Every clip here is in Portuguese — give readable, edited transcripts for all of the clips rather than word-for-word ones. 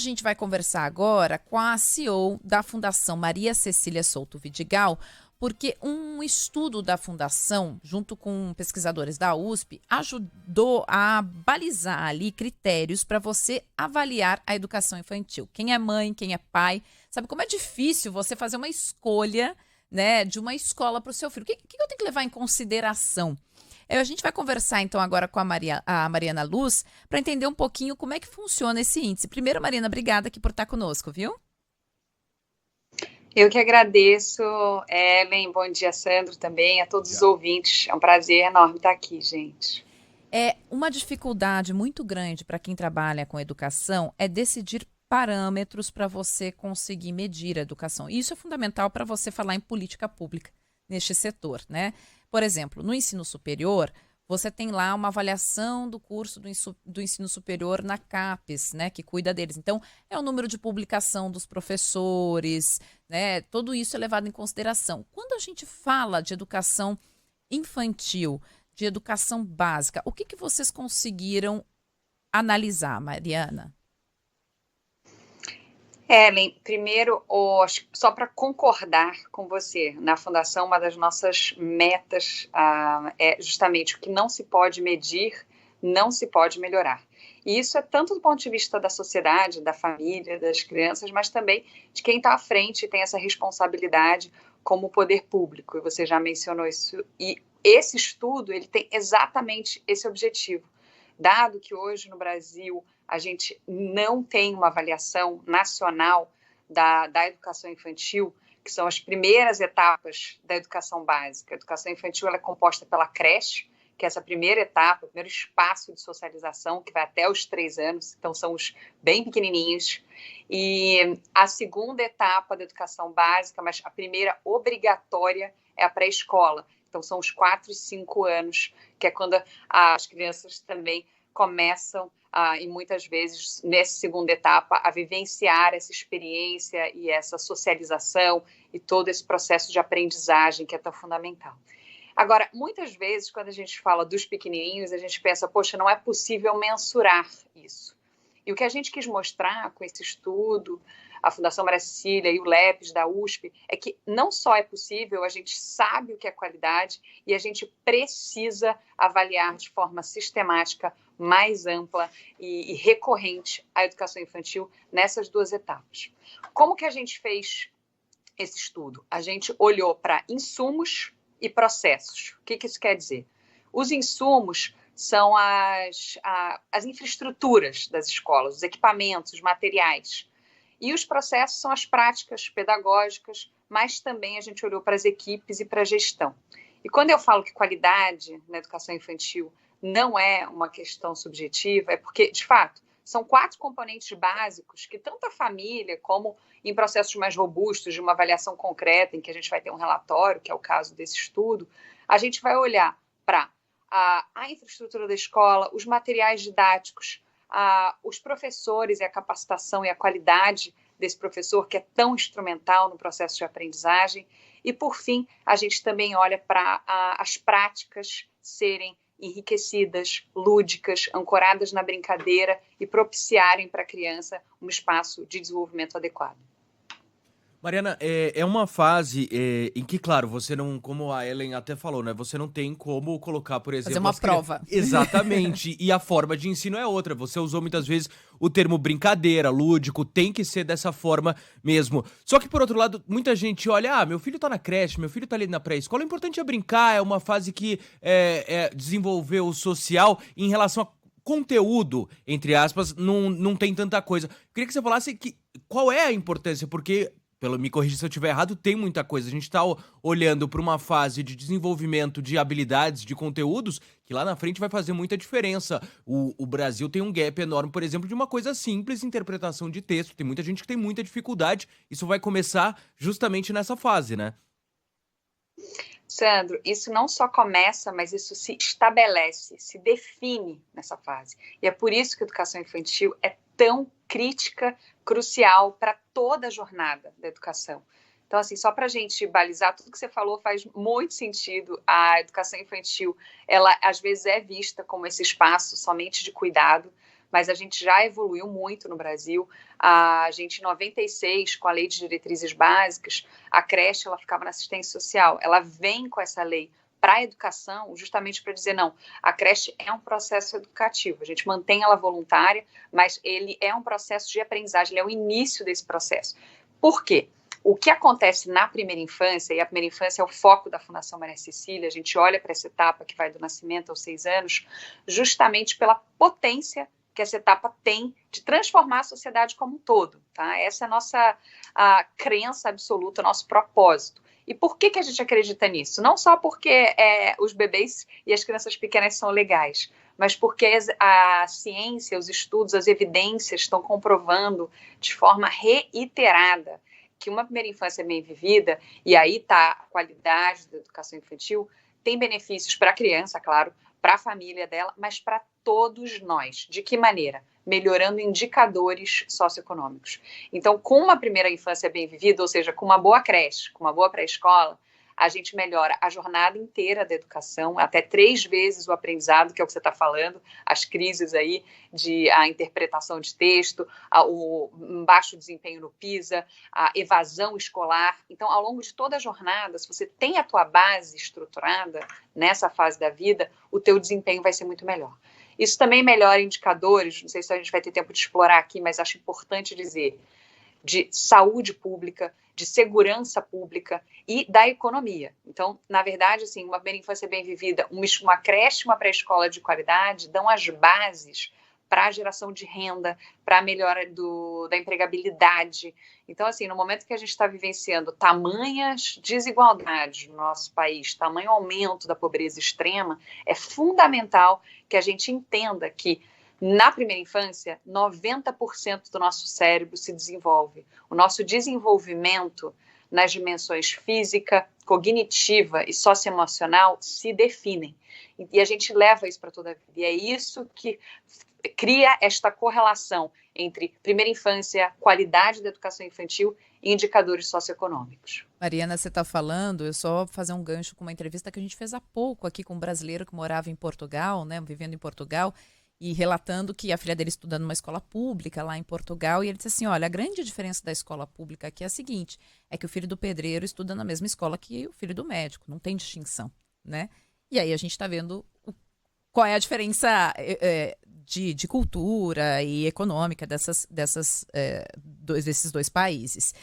gente vai conversar agora com a CEO da Fundação Maria Cecília Souto Vidigal, porque um estudo da Fundação, junto com pesquisadores da USP, ajudou a balizar ali critérios para você avaliar a educação infantil. Quem é mãe, quem é pai, sabe como é difícil você fazer uma escolha, né, de uma escola para o seu filho. O que eu tenho que levar em consideração? A gente vai conversar então agora com a Mariana Luz para entender um pouquinho como é que funciona esse índice. Primeiro, Mariana, obrigada aqui por estar conosco, viu? Eu que agradeço, Ellen, bom dia, Sandro, também, a todos os ouvintes. É um prazer enorme estar aqui, gente. Uma dificuldade muito grande para quem trabalha com educação é decidir parâmetros para você conseguir medir a educação. Isso é fundamental para você falar em política pública neste setor, né? Por exemplo, no ensino superior, você tem lá uma avaliação do curso do ensino superior na CAPES, né, que cuida deles. Então, é o número de publicação dos professores, né? Tudo isso é levado em consideração. Quando a gente fala de educação infantil, de educação básica, o que vocês conseguiram analisar, Mariana? Ellen, primeiro, só para concordar com você, na Fundação, uma das nossas metas é justamente o que não se pode medir, não se pode melhorar. E isso é tanto do ponto de vista da sociedade, da família, das crianças, mas também de quem está à frente e tem essa responsabilidade como poder público. E você já mencionou isso. E esse estudo, ele tem exatamente esse objetivo. Dado que hoje no Brasil a gente não tem uma avaliação nacional da educação infantil, que são as primeiras etapas da educação básica. A educação infantil ela é composta pela creche, que é essa primeira etapa, o primeiro espaço de socialização, que vai até os 3 anos, então são os bem pequenininhos. E a segunda etapa da educação básica, mas a primeira obrigatória, é a pré-escola. Então são os 4 e 5 anos, que é quando as crianças também começam, e muitas vezes, nessa segunda etapa, a vivenciar essa experiência e essa socialização e todo esse processo de aprendizagem que é tão fundamental. Agora, muitas vezes, quando a gente fala dos pequenininhos, a gente pensa, poxa, não é possível mensurar isso. E o que a gente quis mostrar com esse estudo, a Fundação Maria Cecília e o LEPES da USP, é que não só é possível, a gente sabe o que é qualidade e a gente precisa avaliar de forma sistemática, mais ampla e recorrente a educação infantil nessas 2 etapas. Como que a gente fez esse estudo? A gente olhou para insumos e processos. O que isso quer dizer? Os insumos são as infraestruturas das escolas, os equipamentos, os materiais. E os processos são as práticas pedagógicas, mas também a gente olhou para as equipes e para a gestão. E quando eu falo que qualidade na educação infantil não é uma questão subjetiva, é porque, de fato, são 4 componentes básicos que tanto a família como em processos mais robustos de uma avaliação concreta, em que a gente vai ter um relatório, que é o caso desse estudo, a gente vai olhar para a infraestrutura da escola, os materiais didáticos, os professores e a capacitação e a qualidade desse professor, que é tão instrumental no processo de aprendizagem. E, por fim, a gente também olha para as práticas serem enriquecidas, lúdicas, ancoradas na brincadeira e propiciarem para a criança um espaço de desenvolvimento adequado. Mariana, é uma fase em que, claro, você não, como a Ellen até falou, né? Você não tem como colocar, por exemplo... Fazer uma prova. Exatamente. E a forma de ensino é outra. Você usou muitas vezes o termo brincadeira, lúdico, tem que ser dessa forma mesmo. Só que, por outro lado, muita gente olha, meu filho tá na creche, meu filho tá ali na pré-escola, o importante é brincar, é uma fase que desenvolver o social em relação a conteúdo, entre aspas, não tem tanta coisa. Eu queria que você falasse qual é a importância, porque... me corrija se eu estiver errado, tem muita coisa. A gente está olhando para uma fase de desenvolvimento de habilidades, de conteúdos, que lá na frente vai fazer muita diferença. O Brasil tem um gap enorme, por exemplo, de uma coisa simples, interpretação de texto. Tem muita gente que tem muita dificuldade. Isso vai começar justamente nessa fase, né? Sandro, isso não só começa, mas isso se estabelece, se define nessa fase. E é por isso que a educação infantil é tão crítica, crucial para toda a jornada da educação. Então, assim, só para a gente balizar, tudo que você falou faz muito sentido. A educação infantil, ela às vezes é vista como esse espaço somente de cuidado, mas a gente já evoluiu muito no Brasil. A gente, em 96, com a Lei de Diretrizes Básicas, a creche ela ficava na assistência social. Ela vem com essa lei para a educação, justamente para dizer, não, a creche é um processo educativo, a gente mantém ela voluntária, mas ele é um processo de aprendizagem, ele é o início desse processo. Por quê? O que acontece na primeira infância, e a primeira infância é o foco da Fundação Maria Cecília, a gente olha para essa etapa que vai do nascimento aos 6 anos, justamente pela potência que essa etapa tem de transformar a sociedade como um todo, tá? Essa é a crença absoluta, o nosso propósito. E por que a gente acredita nisso? Não só porque os bebês e as crianças pequenas são legais, mas porque a ciência, os estudos, as evidências estão comprovando de forma reiterada que uma primeira infância bem vivida, e aí está a qualidade da educação infantil, tem benefícios para a criança, claro, para a família dela, mas para todos nós. De que maneira? Melhorando indicadores socioeconômicos. Então, com uma primeira infância bem vivida, ou seja, com uma boa creche, com uma boa pré-escola, a gente melhora a jornada inteira da educação, até 3 vezes o aprendizado, que é o que você está falando, as crises aí a interpretação de texto, o baixo desempenho no PISA, a evasão escolar. Então, ao longo de toda a jornada, se você tem a tua base estruturada nessa fase da vida, o teu desempenho vai ser muito melhor. Isso também melhora indicadores, não sei se a gente vai ter tempo de explorar aqui, mas acho importante dizer, de saúde pública, de segurança pública e da economia. Então, na verdade, assim, uma primeira infância bem vivida, uma creche, uma pré-escola de qualidade, dão as bases para a geração de renda, para a melhora da empregabilidade. Então, assim, no momento que a gente está vivenciando tamanhas desigualdades no nosso país, tamanho aumento da pobreza extrema, é fundamental que a gente entenda que na primeira infância, 90% do nosso cérebro se desenvolve. O nosso desenvolvimento nas dimensões física, cognitiva e socioemocional se definem. E a gente leva isso para toda a vida. E é isso que cria esta correlação entre primeira infância, qualidade da educação infantil e indicadores socioeconômicos. Mariana, você está falando, eu só vou fazer um gancho com uma entrevista que a gente fez há pouco aqui com um brasileiro que morava em Portugal, né, vivendo em Portugal, e relatando que a filha dele estuda numa escola pública lá em Portugal, e ele disse assim, olha, a grande diferença da escola pública aqui é a seguinte, é que o filho do pedreiro estuda na mesma escola que o filho do médico, não tem distinção, né? E aí a gente está vendo qual é a diferença de cultura e econômica desses dois países.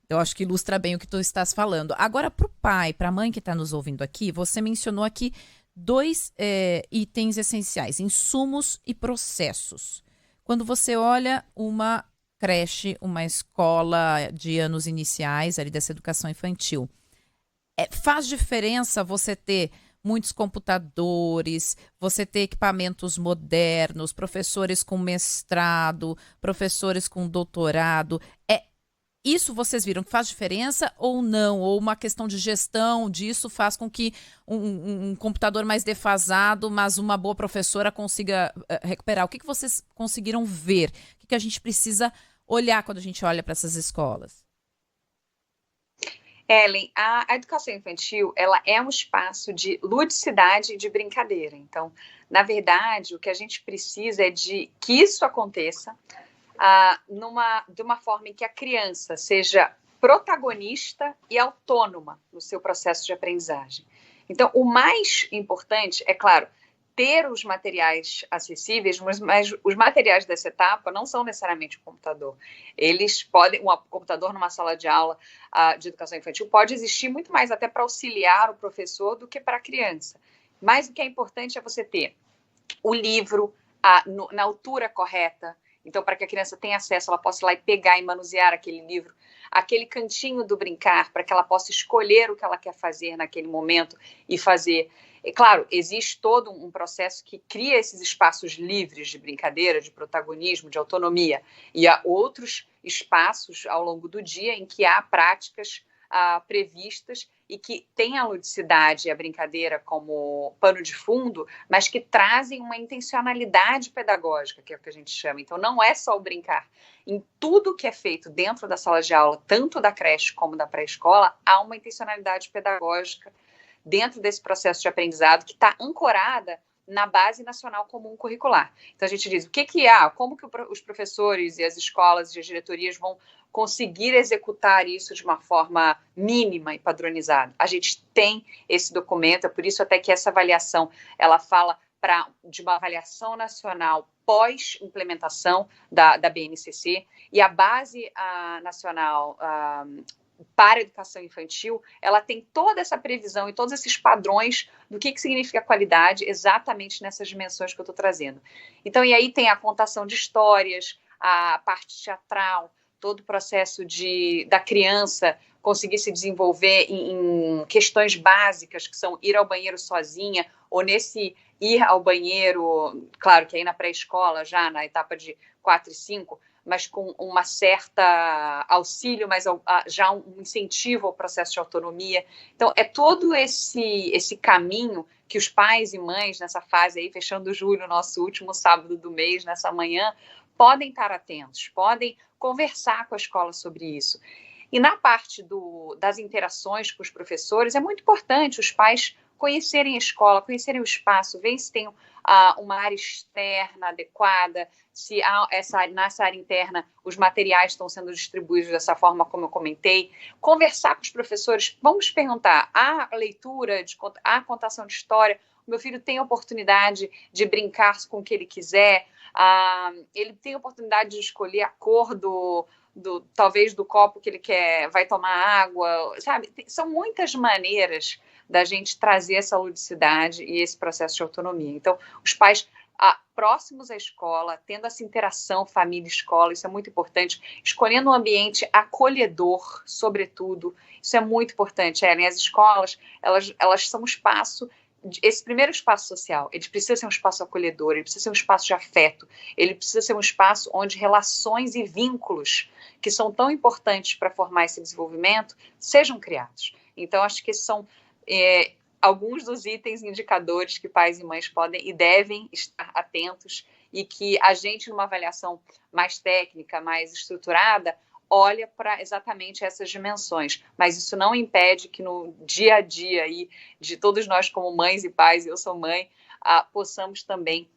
Eu acho que ilustra bem o que tu estás falando. Agora, para o pai, para a mãe que está nos ouvindo aqui, você mencionou aqui 2 itens essenciais, insumos e processos. Quando você olha uma creche, uma escola de anos iniciais, ali dessa educação infantil, faz diferença você ter muitos computadores, você ter equipamentos modernos, professores com mestrado, professores com doutorado. Isso vocês viram que faz diferença ou não? Ou uma questão de gestão disso faz com que um computador mais defasado, mas uma boa professora consiga recuperar? O que vocês conseguiram ver? O que a gente precisa olhar quando a gente olha para essas escolas? Ellen, a educação infantil, ela é um espaço de ludicidade e de brincadeira. Então, na verdade, o que a gente precisa é de que isso aconteça de uma forma em que a criança seja protagonista e autônoma no seu processo de aprendizagem. Então, o mais importante é, claro, ter os materiais acessíveis, mas os materiais dessa etapa não são necessariamente o computador. Eles podem, um computador numa sala de aula de educação infantil pode existir muito mais até para auxiliar o professor do que para a criança. Mas o que é importante é você ter o livro na altura correta. Então, para que a criança tenha acesso, ela possa ir lá e pegar e manusear aquele livro, aquele cantinho do brincar, para que ela possa escolher o que ela quer fazer naquele momento e fazer. É claro, existe todo um processo que cria esses espaços livres de brincadeira, de protagonismo, de autonomia, e há outros espaços ao longo do dia em que há práticas previstas e que têm a ludicidade e a brincadeira como pano de fundo, mas que trazem uma intencionalidade pedagógica, que é o que a gente chama. Então, não é só o brincar. Em tudo que é feito dentro da sala de aula, tanto da creche como da pré-escola, há uma intencionalidade pedagógica dentro desse processo de aprendizado que está ancorada na Base Nacional Comum Curricular. Então, a gente diz, como que os professores e as escolas e as diretorias vão conseguir executar isso de uma forma mínima e padronizada. A gente tem esse documento, é por isso até que essa avaliação, ela fala de uma avaliação nacional pós-implementação da BNCC, e a Base Nacional para a Educação Infantil, ela tem toda essa previsão e todos esses padrões do que significa qualidade exatamente nessas dimensões que eu estou trazendo. Então, e aí tem a contação de histórias, a parte teatral, todo o processo da criança conseguir se desenvolver em questões básicas, que são ir ao banheiro sozinha, ou nesse ir ao banheiro, claro que aí na pré-escola, já na etapa de 4 e 5, mas com uma certa auxílio, mas já um incentivo ao processo de autonomia. Então, é todo esse caminho que os pais e mães, nessa fase aí, fechando julho, nosso último sábado do mês, nessa manhã, podem estar atentos, podem conversar com a escola sobre isso. E na parte das interações com os professores, é muito importante os pais conhecerem a escola, conhecerem o espaço, verem se tem uma área externa adequada, se nessa área interna os materiais estão sendo distribuídos dessa forma como eu comentei, conversar com os professores, vamos perguntar, a leitura, a contação de história, o meu filho tem a oportunidade de brincar com o que ele quiser, ele tem a oportunidade de escolher a cor talvez do copo que ele vai tomar água, sabe? São muitas maneiras da gente trazer essa ludicidade e esse processo de autonomia. Então, os pais próximos à escola, tendo essa interação família-escola, isso é muito importante, escolhendo um ambiente acolhedor, sobretudo, isso é muito importante, Ellen. As escolas, elas são um espaço, esse primeiro espaço social, ele precisa ser um espaço acolhedor, ele precisa ser um espaço de afeto, ele precisa ser um espaço onde relações e vínculos, que são tão importantes para formar esse desenvolvimento, sejam criados. Então, acho que esses são alguns dos itens indicadores que pais e mães podem e devem estar atentos, e que a gente, numa avaliação mais técnica, mais estruturada, olha para exatamente essas dimensões, mas isso não impede que no dia a dia aí, de todos nós como mães e pais, eu sou mãe, possamos também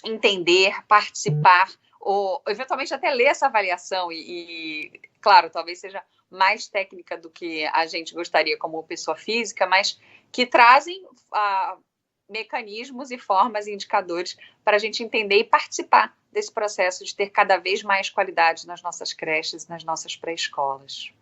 entender, participar, ou eventualmente até ler essa avaliação e claro, talvez seja mais técnica do que a gente gostaria como pessoa física, mas que trazem mecanismos e formas e indicadores para a gente entender e participar desse processo de ter cada vez mais qualidade nas nossas creches, nas nossas pré-escolas.